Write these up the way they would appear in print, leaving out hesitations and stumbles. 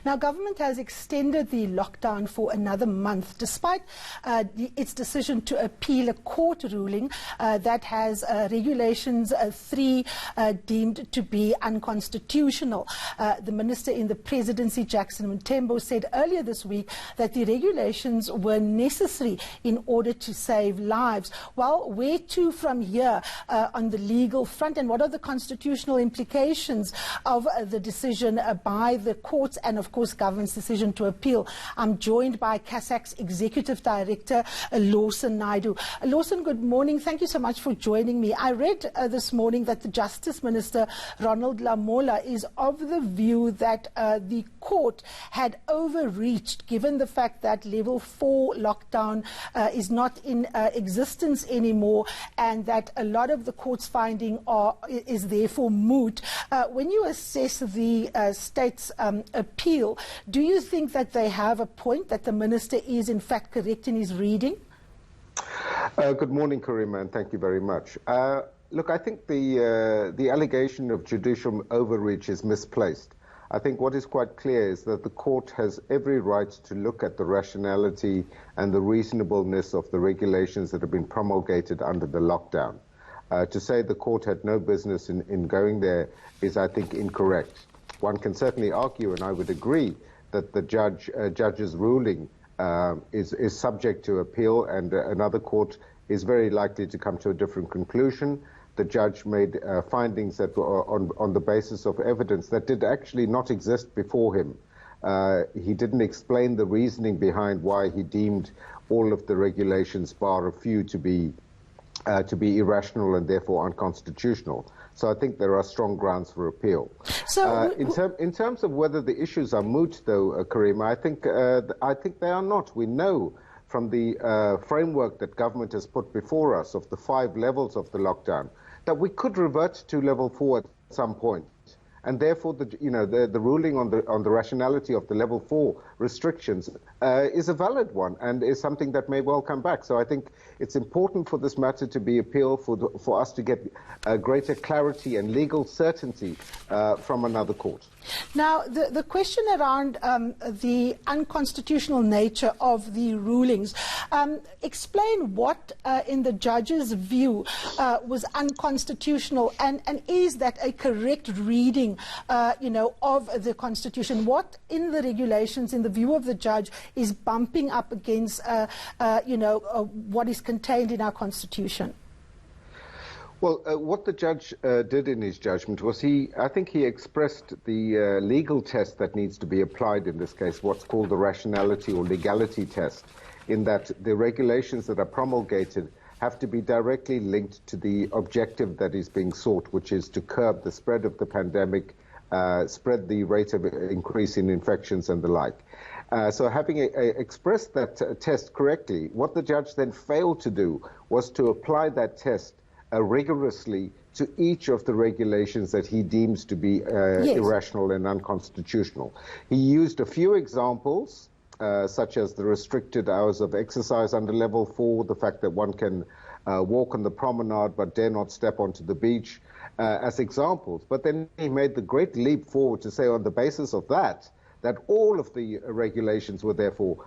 Now, government has extended the lockdown for another month, despite its decision to appeal a court ruling that has Regulations 3 deemed to be unconstitutional. The Minister in the Presidency, Jackson Mthembu, said earlier this week that the regulations were necessary in order to save lives. Well, where to from here on the legal front, and what are the constitutional implications of the decision by the courts and, of course, government's decision to appeal? I'm joined by Casac's Executive Director, Lawson Naidoo. Lawson, good morning. Thank you so much for joining me. I read this morning that the Justice Minister, Ronald Lamola, is of the view that the court had overreached, given the fact that level 4 lockdown is not in existence anymore, and that a lot of the court's finding is therefore moot. When you assess the state's appeal, do you think that they have a point, that the minister is in fact correct in his reading? Good morning, Karima, and thank you very much. Look, I think the allegation of judicial overreach is misplaced. I think what is quite clear is that the court has every right to look at the rationality and the reasonableness of the regulations that have been promulgated under the lockdown. To say the court had no business in going there is, I think, incorrect. One can certainly argue, and I would agree, that the judge's ruling is subject to appeal, and another court is very likely to come to a different conclusion. The judge made findings that were on the basis of evidence that did actually not exist before him. He didn't explain the reasoning behind why he deemed all of the regulations, bar a few, to be irrational and therefore unconstitutional. So I think there are strong grounds for appeal. So, in terms of whether the issues are moot, though, Karima, I think they are not. We know from the framework that government has put before us of the 5 levels of the lockdown that we could revert to level 4 at some point. And therefore, the ruling on the rationality of the level 4 restrictions is a valid one and is something that may well come back. So I think it's important for this matter to be appealed, for us to get greater clarity and legal certainty from another court. Now, the question around the unconstitutional nature of the rulings, explain what, in the judge's view, was unconstitutional, and is that a correct reading, of the Constitution? What in the regulations, in the view of the judge, is bumping up against, what is contained in our Constitution? Well, what the judge did in his judgment was I think he expressed the legal test that needs to be applied in this case, what's called the rationality or legality test, in that the regulations that are promulgated have to be directly linked to the objective that is being sought, which is to curb the spread of the pandemic, spread the rate of increase in infections and the like. So having expressed that test correctly, what the judge then failed to do was to apply that test rigorously to each of the regulations that he deems to be irrational and unconstitutional. He used a few examples, such as the restricted hours of exercise under level 4, the fact that one can walk on the promenade but dare not step onto the beach, as examples. But then he made the great leap forward to say, on the basis of that all of the regulations were therefore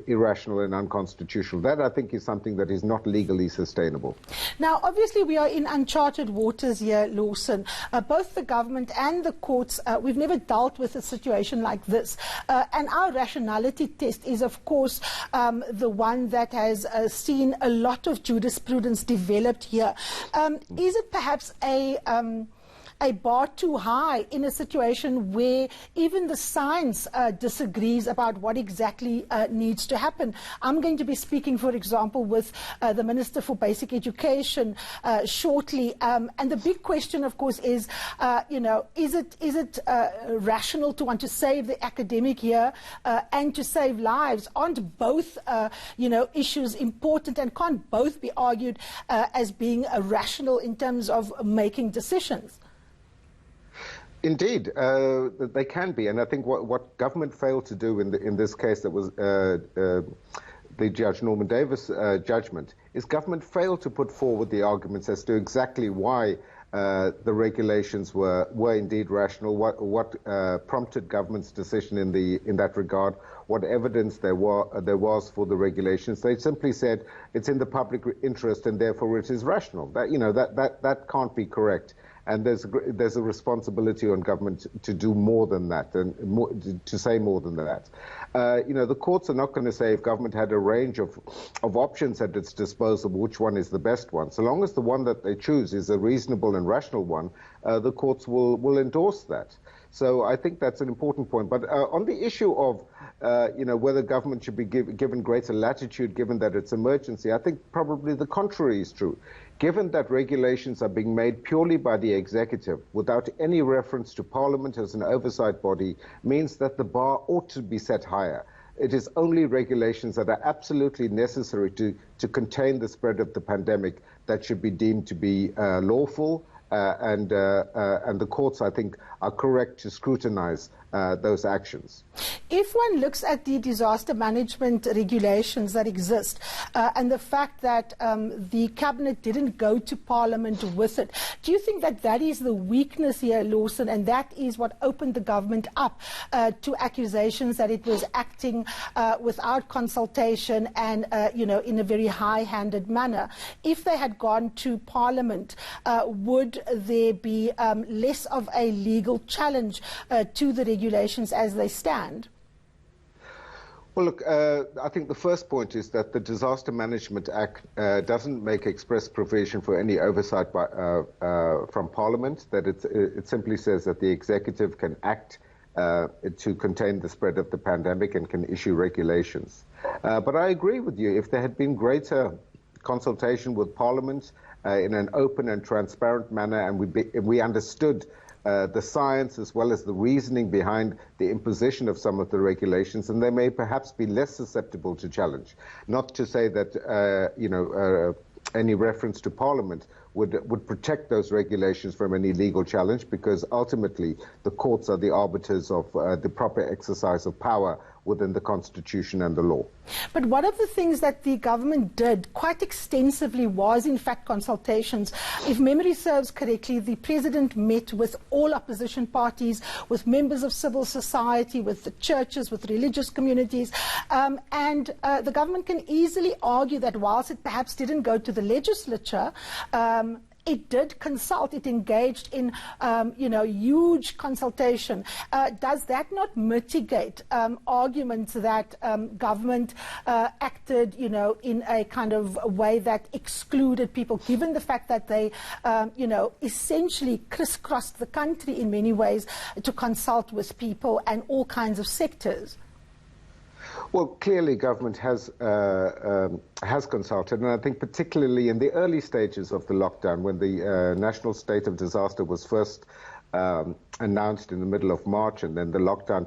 irrational and unconstitutional. That, I think, is something that is not legally sustainable. Now, obviously, we are in uncharted waters here, Lawson. Both the government and the courts, we've never dealt with a situation like this. And our rationality test is, of course, the one that has seen a lot of jurisprudence developed here. Is it perhaps a bar too high in a situation where even the science disagrees about what exactly needs to happen? I'm going to be speaking, for example, with the Minister for Basic Education shortly, and the big question, of course, is, is it rational to want to save the academic year and to save lives? Aren't both, issues important, and can't both be argued as being rational in terms of making decisions? Indeed, they can be, and I think what government failed to do in this case, that was the Judge Norman Davis judgment, is government failed to put forward the arguments as to exactly why the regulations were indeed rational, what prompted government's decision in that regard, what evidence there was for the regulations. They simply said it's in the public interest and therefore it is rational. That can't be correct. And there's a responsibility on government to do more than that, and to say more than that. The courts are not going to say if government had a range of options at its disposal, which one is the best one. So long as the one that they choose is a reasonable and rational one, the courts will endorse that. So I think that's an important point. But on the issue of whether government should be given greater latitude given that it's emergency, I think probably the contrary is true. Given that regulations are being made purely by the executive without any reference to Parliament as an oversight body, means that the bar ought to be set higher. It is only regulations that are absolutely necessary to contain the spread of the pandemic that should be deemed to be lawful, and the courts, I think, are correct to scrutinize those actions. If one looks at the disaster management regulations that exist and the fact that the Cabinet didn't go to Parliament with it, do you think that that is the weakness here, Lawson, and that is what opened the government up to accusations that it was acting without consultation and in a very high-handed manner? If they had gone to Parliament, would there be less of a legal challenge to the regulations as they stand? Well, look, I think the first point is that the Disaster Management Act doesn't make express provision for any oversight from Parliament, that it simply says that the executive can act to contain the spread of the pandemic and can issue regulations. But I agree with you, if there had been greater consultation with Parliament in an open and transparent manner, and we understood the science as well as the reasoning behind the imposition of some of the regulations, and they may perhaps be less susceptible to challenge. Not to say that any reference to Parliament would protect those regulations from any legal challenge, because ultimately the courts are the arbiters of the proper exercise of power within the Constitution and the law. But one of the things that the government did quite extensively was, in fact, consultations. If memory serves correctly, the President met with all opposition parties, with members of civil society, with the churches, with religious communities, and the government can easily argue that whilst it perhaps didn't go to the legislature, it did consult, it engaged in, huge consultation. Does that not mitigate arguments that government acted, in a kind of way that excluded people, given the fact that they, essentially crisscrossed the country in many ways to consult with people and all kinds of sectors? Well, clearly government has consulted, and I think particularly in the early stages of the lockdown, when the national state of disaster was first announced in the middle of March, and then the lockdown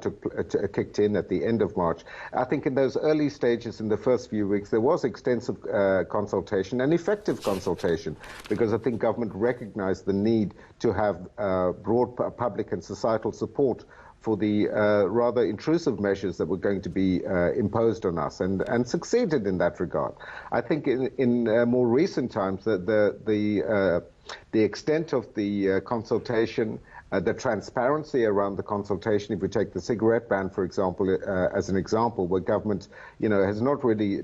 kicked in at the end of March. I think in those early stages, in the first few weeks, there was extensive consultation and effective consultation, because I think government recognized the need to have broad public and societal support for the rather intrusive measures that were going to be imposed on us, and succeeded in that regard. I think in more recent times, the extent of the consultation, the transparency around the consultation, if we take the cigarette ban, for example, as an example, where government has not really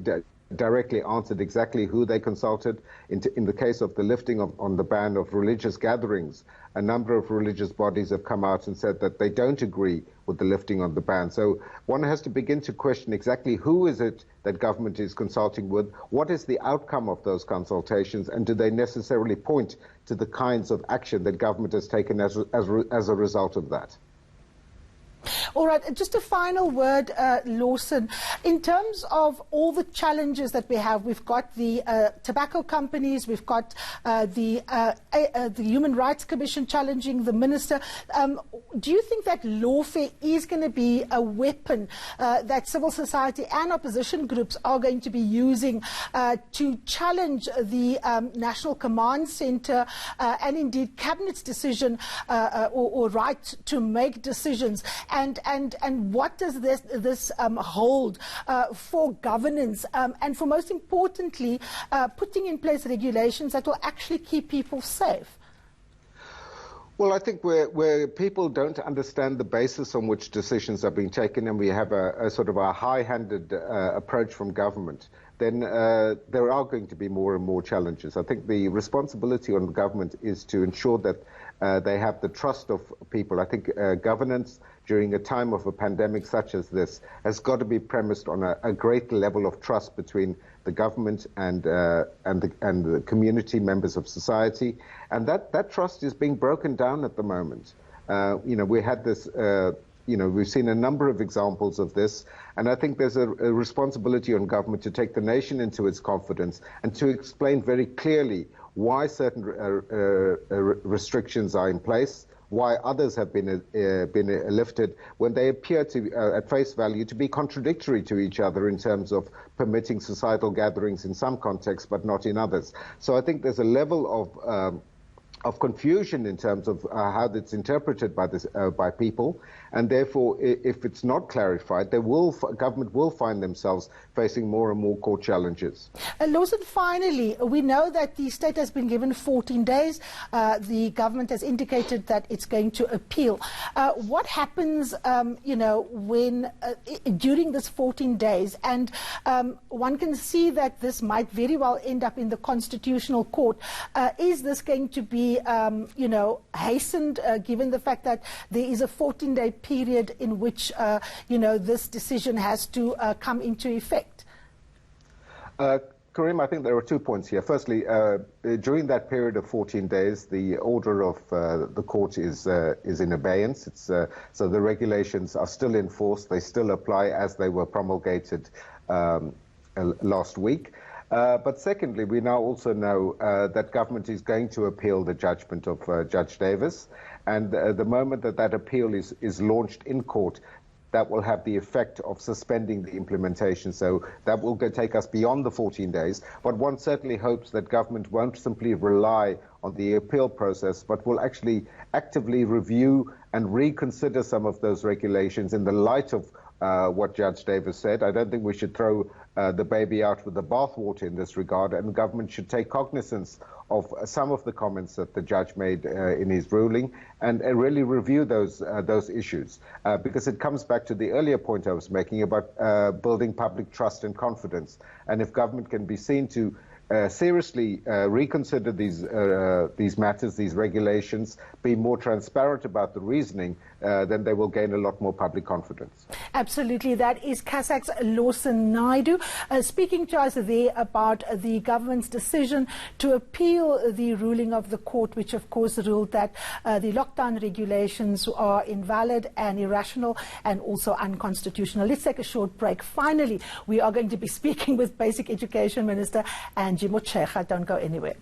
directly answered exactly who they consulted. In the case of the lifting on the ban of religious gatherings, a number of religious bodies have come out and said that they don't agree with the lifting of the ban. So one has to begin to question exactly who is it that government is consulting with, what is the outcome of those consultations, and do they necessarily point to the kinds of action that government has taken as a result of that? All right, just a final word, Lawson. In terms of all the challenges that we have, we've got the tobacco companies, we've got the Human Rights Commission challenging the minister. Do you think that lawfare is going to be a weapon that civil society and opposition groups are going to be using to challenge the National Command Centre and indeed Cabinet's decision or right to make decisions? And what does this hold for governance and for, most importantly, putting in place regulations that will actually keep people safe? Well, I think where people don't understand the basis on which decisions are being taken, and we have a sort of a high-handed approach from government, then there are going to be more and more challenges. I think the responsibility on the government is to ensure that they have the trust of people. I think governance during a time of a pandemic such as this has got to be premised on a great level of trust between the government and the community members of society, and that trust is being broken down at the moment. We had this. We've seen a number of examples of this, and I think there's a responsibility on government to take the nation into its confidence and to explain very clearly why certain restrictions are in place, why others have been lifted, when they appear to, at face value, to be contradictory to each other in terms of permitting societal gatherings in some contexts but not in others. So I think there's a level of confusion in terms of how that's interpreted by people, and therefore, if it's not clarified, government will find themselves facing more and more court challenges. Lawson, finally, we know that the state has been given 14 days. The government has indicated that it's going to appeal. What happens, when during this 14 days? And one can see that this might very well end up in the Constitutional Court. Is this going to be hastened, given the fact that there is a 14-day period in which, this decision has to come into effect? Karim, I think there are 2 points here. Firstly, during that period of 14 days, the order of the court is in abeyance. So the regulations are still in force. They still apply as they were promulgated last week. But secondly, we now also know that government is going to appeal the judgment of Judge Davis, and the moment that appeal is launched in court, that will have the effect of suspending the implementation. So that will take us beyond the 14 days. But one certainly hopes that government won't simply rely on the appeal process, but will actually actively review and reconsider some of those regulations in the light of what Judge Davis said. I don't think we should throw the baby out with the bathwater in this regard, and government should take cognizance of some of the comments that the judge made in his ruling and really review those issues, because it comes back to the earlier point I was making about building public trust and confidence. And if government can be seen to seriously reconsider these matters, these regulations, be more transparent about the reasoning, then they will gain a lot more public confidence. Absolutely. That is Casac's Lawson Naidoo speaking to us there about the government's decision to appeal the ruling of the court, which of course ruled that the lockdown regulations are invalid and irrational and also unconstitutional. Let's take a short break. Finally, we are going to be speaking with Basic Education Minister Angie Motshekga. Don't go anywhere.